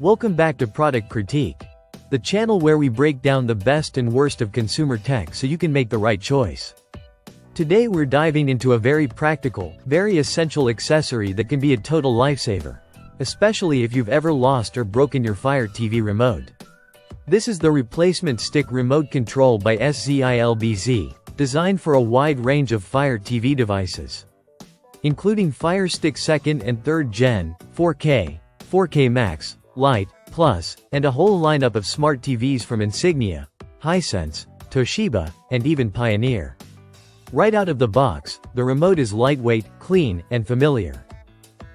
Welcome back to Product Critique, the channel where we break down the best and worst of consumer tech so you can make the right choice. Today we're diving into a very practical, very essential accessory that can be a total lifesaver, especially if you've ever lost or broken your Fire TV remote. This is the replacement stick remote control by SZILBZ, designed for a wide range of Fire TV devices, including Fire Stick 2nd and 3rd Gen, 4K, 4K Max, Lite, Plus, and a whole lineup of smart TVs from Insignia, Hisense, Toshiba, and even Pioneer. Right out of the box, the remote is lightweight, clean, and familiar.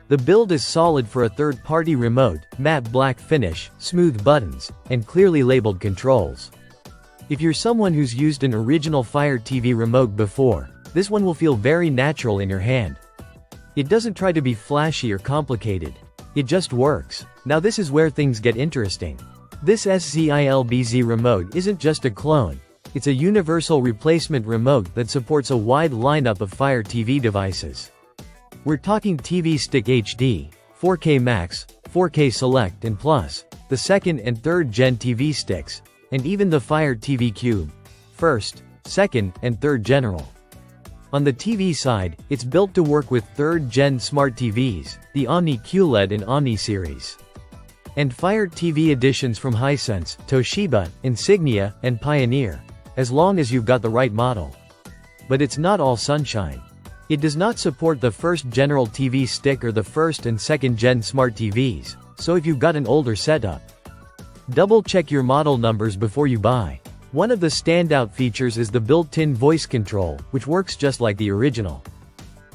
The build is solid for a third-party remote, matte black finish, smooth buttons, and clearly labeled controls. If you're someone who's used an original Fire TV remote before, this one will feel very natural in your hand. It doesn't try to be flashy or complicated. It just works. Now this is where things get interesting. This SZILBZ remote isn't just a clone. It's a universal replacement remote that supports a wide lineup of Fire TV devices. We're talking TV Stick HD, 4K Max, 4K Select and Plus, the 2nd and 3rd Gen TV sticks, and even the Fire TV Cube, 1st, 2nd, and 3rd General. On the TV side, it's built to work with 3rd Gen smart TVs, the Omni QLED and Omni series, and Fire TV editions from Hisense, Toshiba, Insignia, and Pioneer, as long as you've got the right model. But it's not all sunshine. It does not support the 1st General TV stick or the 1st and 2nd Gen smart TVs, so if you've got an older setup, double check your model numbers before you buy. One of the standout features is the built-in voice control, which works just like the original.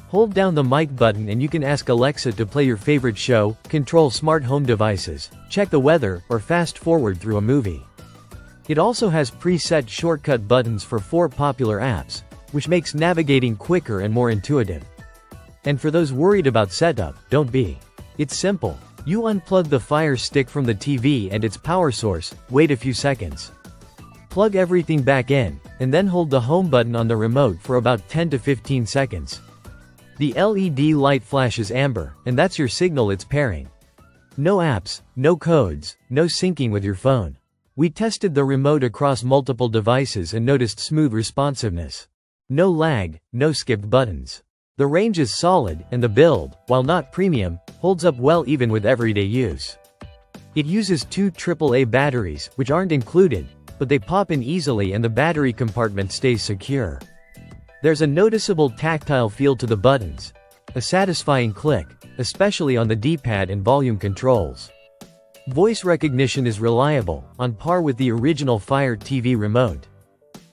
Hold down the mic button and you can ask Alexa to play your favorite show, control smart home devices, check the weather, or fast-forward through a movie. It also has preset shortcut buttons for 4 popular apps, which makes navigating quicker and more intuitive. And for those worried about setup, don't be. It's simple. You unplug the Fire Stick from the TV and its power source, wait a few seconds, plug everything back in, and then hold the home button on the remote for about 10 to 15 seconds. The LED light flashes amber, and that's your signal it's pairing. No apps, no codes, no syncing with your phone. We tested the remote across multiple devices and noticed smooth responsiveness. No lag, no skipped buttons. The range is solid, and the build, while not premium, holds up well even with everyday use. It uses 2 AAA batteries, which aren't included, but they pop in easily and the battery compartment stays secure. There's a noticeable tactile feel to the buttons, a satisfying click, especially on the D-pad and volume controls. Voice recognition is reliable, on par with the original Fire TV remote.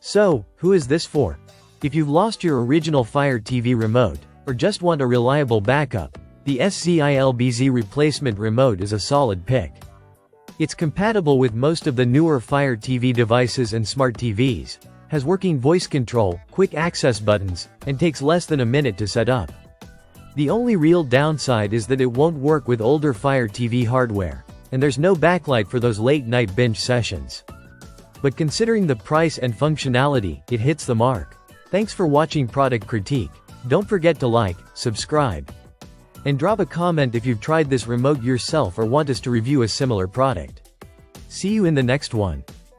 So, who is this for? If you've lost your original Fire TV remote, or just want a reliable backup, the SZILBZ replacement remote is a solid pick. It's compatible with most of the newer Fire TV devices and smart TVs, has working voice control, quick access buttons, and takes less than a minute to set up. The only real downside is that it won't work with older Fire TV hardware, and there's no backlight for those late-night binge sessions. But considering the price and functionality, it hits the mark. Thanks for watching Product Critique. Don't forget to like, subscribe, and drop a comment if you've tried this remote yourself or want us to review a similar product. See you in the next one.